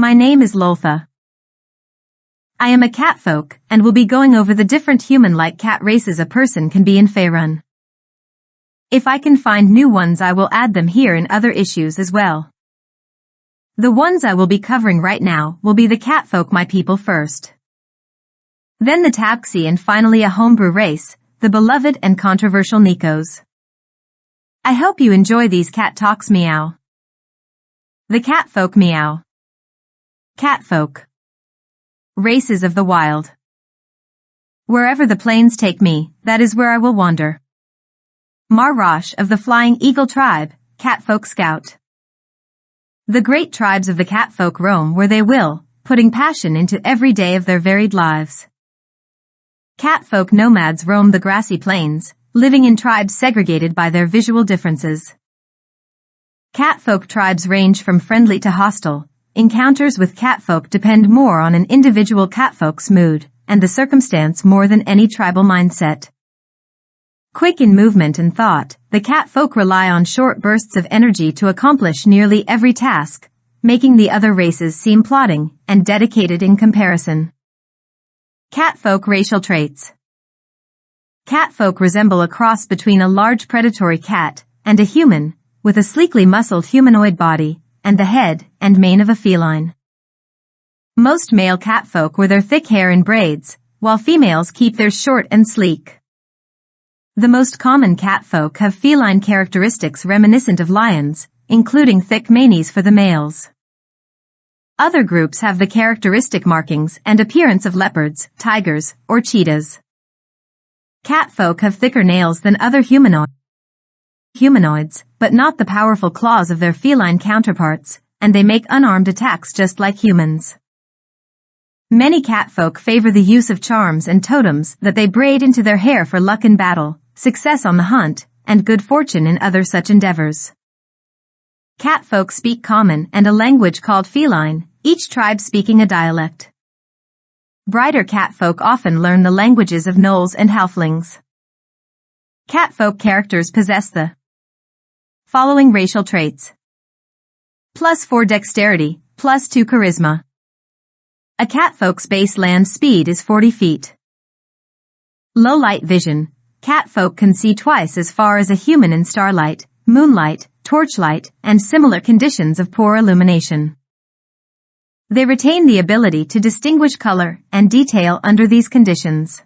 My name is Loltha. I am a catfolk, and will be going over the different human-like cat races a person can be in Faerun. If I can find new ones I will add them here in other issues as well. The ones I will be covering right now will be the catfolk my people first. Then the Tabxi and finally a homebrew race, the beloved and controversial Nikos. I hope you enjoy these cat talks. Meow. The catfolk. Meow. Catfolk. Races of the wild. Wherever the plains take me, that is where I will wander. Marrosh of the Flying Eagle tribe, Catfolk Scout. The great tribes of the catfolk roam where they will, putting passion into every day of their varied lives. Catfolk nomads roam the grassy plains, living in tribes segregated by their visual differences. Catfolk tribes range from friendly to hostile. Encounters with catfolk depend more on an individual catfolk's mood and the circumstance more than any tribal mindset. Quick in movement and thought, the catfolk rely on short bursts of energy to accomplish nearly every task, making the other races seem plodding and dedicated in comparison. Catfolk racial traits. Catfolk resemble a cross between a large predatory cat and a human, with a sleekly muscled humanoid body, and the head and mane of a feline. Most male catfolk wear their thick hair in braids, while females keep theirs short and sleek. The most common catfolk have feline characteristics reminiscent of lions, including thick manes for the males. Other groups have the characteristic markings and appearance of leopards, tigers, or cheetahs. Catfolk have thicker nails than other humanoids, but not the powerful claws of their feline counterparts, and they make unarmed attacks just like humans. Many catfolk favor the use of charms and totems that they braid into their hair for luck in battle, success on the hunt, and good fortune in other such endeavors. Catfolk speak common and a language called feline, each tribe speaking a dialect. Brighter catfolk often learn the languages of gnolls and halflings. Catfolk characters possess the following racial traits. +4 dexterity, +2 charisma. A catfolk's base land speed is 40 feet. Low light vision. Catfolk can see twice as far as a human in starlight, moonlight, torchlight, and similar conditions of poor illumination. They retain the ability to distinguish color and detail under these conditions.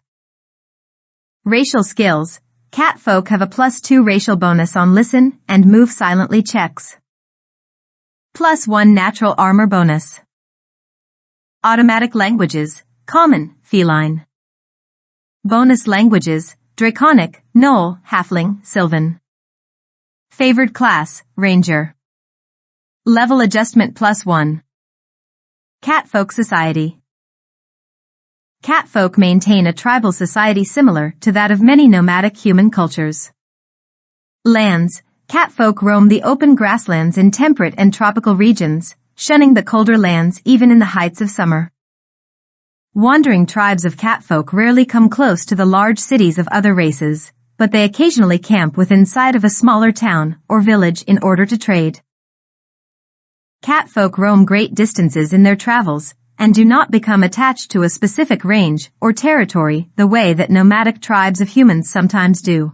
Racial skills. Catfolk have a +2 racial bonus on listen and move silently checks. +1 natural armor bonus. Automatic languages, common, feline. Bonus languages, draconic, gnoll, halfling, sylvan. Favored class, ranger. Level adjustment +1. Catfolk society. Catfolk maintain a tribal society similar to that of many nomadic human cultures. Lands. Catfolk roam the open grasslands in temperate and tropical regions, shunning the colder lands even in the heights of summer. Wandering tribes of catfolk rarely come close to the large cities of other races, but they occasionally camp within sight of a smaller town or village in order to trade. Catfolk roam great distances in their travels, and do not become attached to a specific range or territory the way that nomadic tribes of humans sometimes do.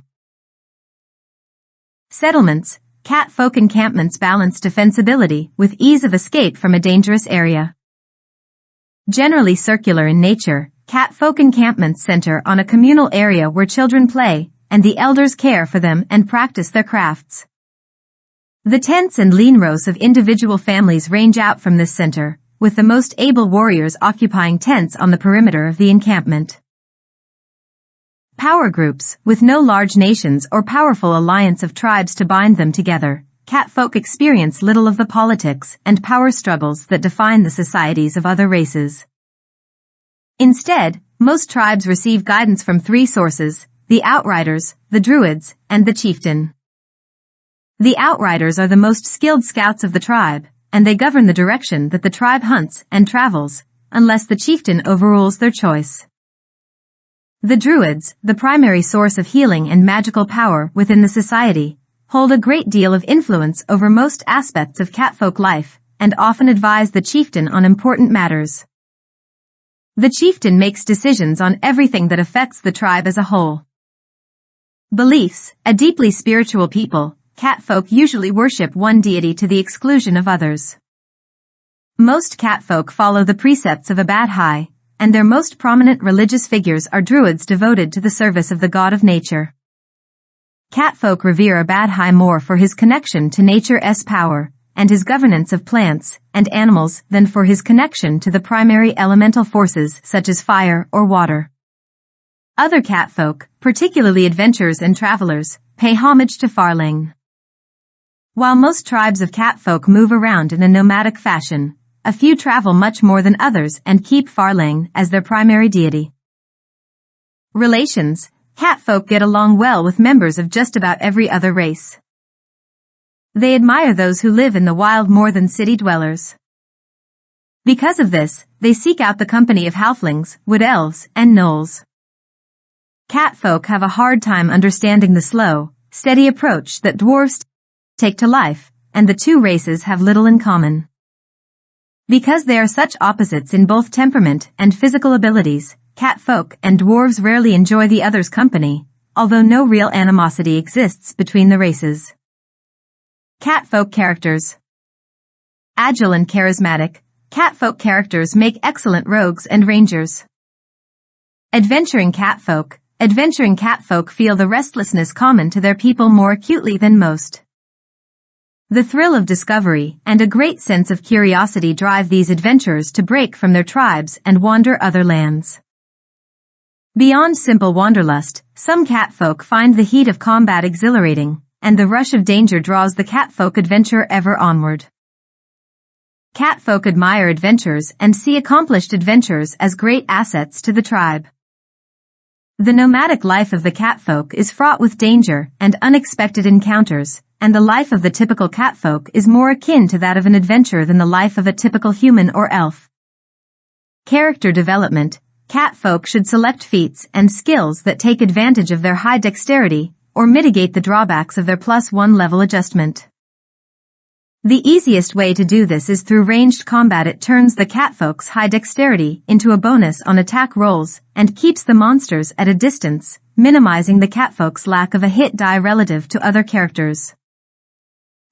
Settlements. Catfolk encampments balance defensibility with ease of escape from a dangerous area. Generally circular in nature, catfolk encampments center on a communal area where children play, and the elders care for them and practice their crafts. The tents and lean rows of individual families range out from this center, with the most able warriors occupying tents on the perimeter of the encampment. Power groups. With no large nations or powerful alliance of tribes to bind them together, catfolk experience little of the politics and power struggles that define the societies of other races. Instead, most tribes receive guidance from 3 sources: the outriders, the druids, and the chieftain. The outriders are the most skilled scouts of the tribe, and they govern the direction that the tribe hunts and travels, unless the chieftain overrules their choice. The druids, the primary source of healing and magical power within the society, hold a great deal of influence over most aspects of catfolk life, and often advise the chieftain on important matters. The chieftain makes decisions on everything that affects the tribe as a whole. Beliefs: a deeply spiritual people, catfolk usually worship one deity to the exclusion of others. Most catfolk follow the precepts of a Badhai, and their most prominent religious figures are druids devoted to the service of the god of nature. Catfolk revere a Badhai more for his connection to nature's power, and his governance of plants and animals than for his connection to the primary elemental forces such as fire or water. Other catfolk, particularly adventurers and travelers, pay homage to Faerun. While most tribes of catfolk move around in a nomadic fashion, a few travel much more than others and keep Faerun as their primary deity. Relations: catfolk get along well with members of just about every other race. They admire those who live in the wild more than city dwellers. Because of this, they seek out the company of halflings, wood elves, and gnolls. Catfolk have a hard time understanding the slow, steady approach that dwarves take to life, and the two races have little in common. Because they are such opposites in both temperament and physical abilities, catfolk and dwarves rarely enjoy the other's company, although no real animosity exists between the races. Catfolk characters: agile and charismatic, catfolk characters make excellent rogues and rangers. Adventuring catfolk feel the restlessness common to their people more acutely than most. The thrill of discovery and a great sense of curiosity drive these adventurers to break from their tribes and wander other lands. Beyond simple wanderlust, some catfolk find the heat of combat exhilarating, and the rush of danger draws the catfolk adventurer ever onward. Catfolk admire adventurers and see accomplished adventurers as great assets to the tribe. The nomadic life of the catfolk is fraught with danger and unexpected encounters, and the life of the typical catfolk is more akin to that of an adventurer than the life of a typical human or elf. Character development: catfolk should select feats and skills that take advantage of their high dexterity, or mitigate the drawbacks of their +1 level adjustment. The easiest way to do this is through ranged combat. It turns the catfolk's high dexterity into a bonus on attack rolls, and keeps the monsters at a distance, minimizing the catfolk's lack of a hit die relative to other characters.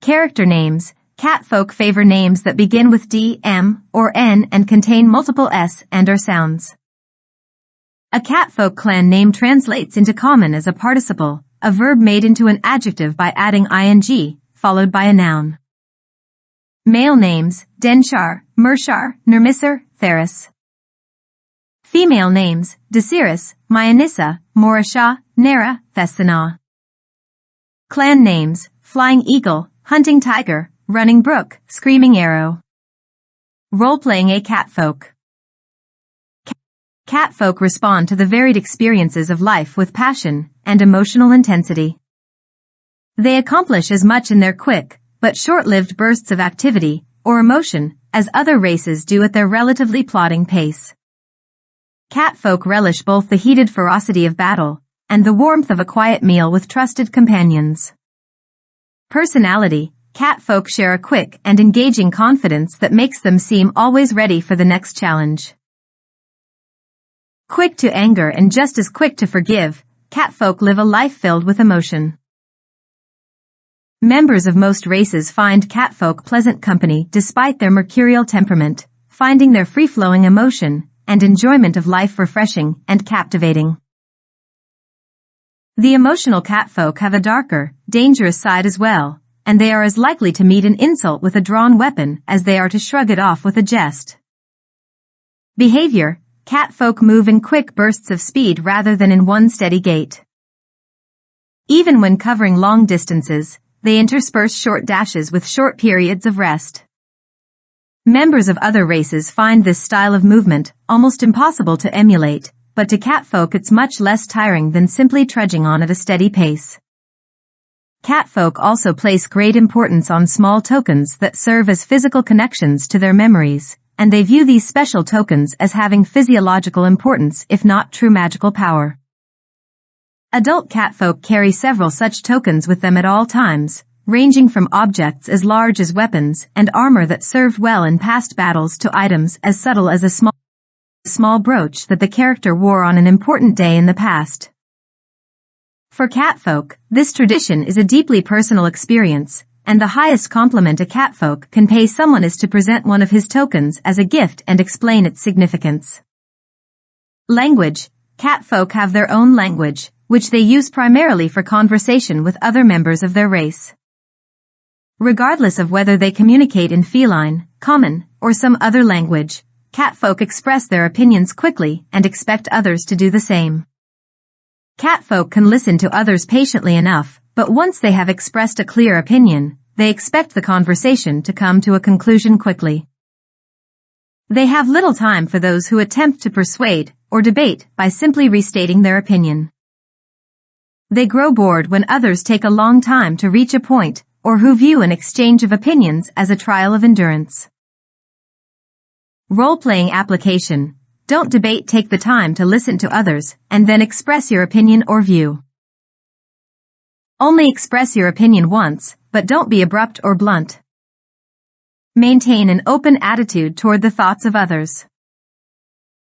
Character names: catfolk favor names that begin with D, M, or N and contain multiple S and or sounds. A catfolk clan name translates into common as a participle, a verb made into an adjective by adding ing, followed by a noun. Male names: Denshar, Mershar, Nermisser, Theris. Female names: Desiris, Myanissa, Morasha, Nera, Thesthana. Clan names: Flying Eagle, Hunting Tiger, Running Brook, Screaming Arrow. Role-playing a catfolk. Catfolk respond to the varied experiences of life with passion and emotional intensity. They accomplish as much in their quick, but short-lived bursts of activity or emotion as other races do at their relatively plodding pace. Catfolk relish both the heated ferocity of battle and the warmth of a quiet meal with trusted companions. Personality: catfolk share a quick and engaging confidence that makes them seem always ready for the next challenge. Quick to anger and just as quick to forgive, catfolk live a life filled with emotion. Members of most races find catfolk pleasant company despite their mercurial temperament, finding their free-flowing emotion and enjoyment of life refreshing and captivating. The emotional catfolk have a darker, dangerous side as well, and they are as likely to meet an insult with a drawn weapon as they are to shrug it off with a jest. Behavior: catfolk move in quick bursts of speed rather than in one steady gait. Even when covering long distances, they intersperse short dashes with short periods of rest. Members of other races find this style of movement almost impossible to emulate, but to catfolk it's much less tiring than simply trudging on at a steady pace. Catfolk also place great importance on small tokens that serve as physical connections to their memories, and they view these special tokens as having physiological importance if not true magical power. Adult catfolk carry several such tokens with them at all times, ranging from objects as large as weapons and armor that served well in past battles to items as subtle as a small brooch that the character wore on an important day in the past. For catfolk, this tradition is a deeply personal experience, and the highest compliment a catfolk can pay someone is to present one of his tokens as a gift and explain its significance. Language. Catfolk have their own language, which they use primarily for conversation with other members of their race. Regardless of whether they communicate in feline, common, or some other language, catfolk express their opinions quickly and expect others to do the same. Catfolk can listen to others patiently enough, but once they have expressed a clear opinion, they expect the conversation to come to a conclusion quickly. They have little time for those who attempt to persuade or debate by simply restating their opinion. They grow bored when others take a long time to reach a point, or who view an exchange of opinions as a trial of endurance. Role-playing application. Don't debate, take the time to listen to others, and then express your opinion or view. Only express your opinion once, but don't be abrupt or blunt. Maintain an open attitude toward the thoughts of others.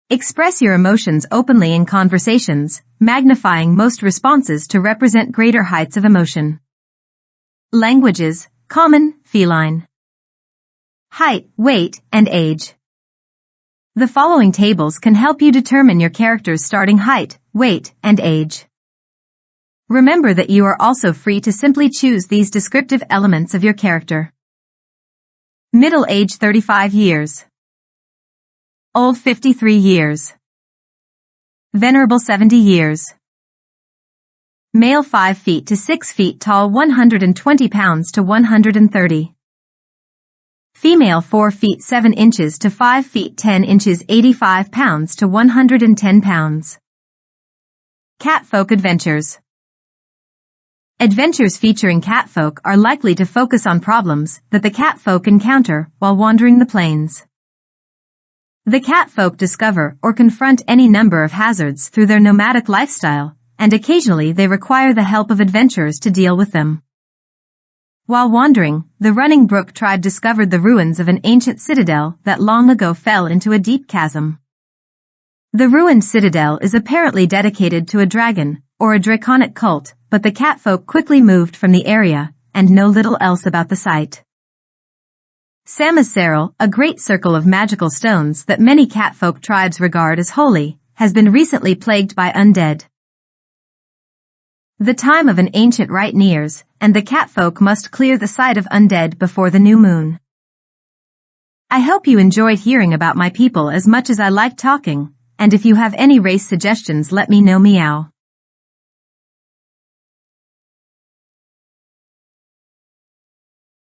Express your emotions openly in conversations, magnifying most responses to represent greater heights of emotion. Languages, common, feline. Height, weight, and age. The following tables can help you determine your character's starting height, weight, and age. Remember that you are also free to simply choose these descriptive elements of your character. Middle age 35 years. Old 53 years. Venerable 70 years. Male 5 feet to 6 feet tall, 120 pounds to 130. Female 4 feet 7 inches to 5 feet 10 inches, 85 pounds to 110 pounds. Catfolk adventures. Adventures featuring catfolk are likely to focus on problems that the catfolk encounter while wandering the plains. The catfolk discover or confront any number of hazards through their nomadic lifestyle, and occasionally they require the help of adventurers to deal with them. While wandering, the Running Brook tribe discovered the ruins of an ancient citadel that long ago fell into a deep chasm. The ruined citadel is apparently dedicated to a dragon, or a draconic cult, but the catfolk quickly moved from the area, and know little else about the site. Sammaseril, a great circle of magical stones that many catfolk tribes regard as holy, has been recently plagued by undead. The time of an ancient rite nears, and the catfolk must clear the site of undead before the new moon. I hope you enjoyed hearing about my people as much as I like talking, and if you have any race suggestions, let me know. Meow.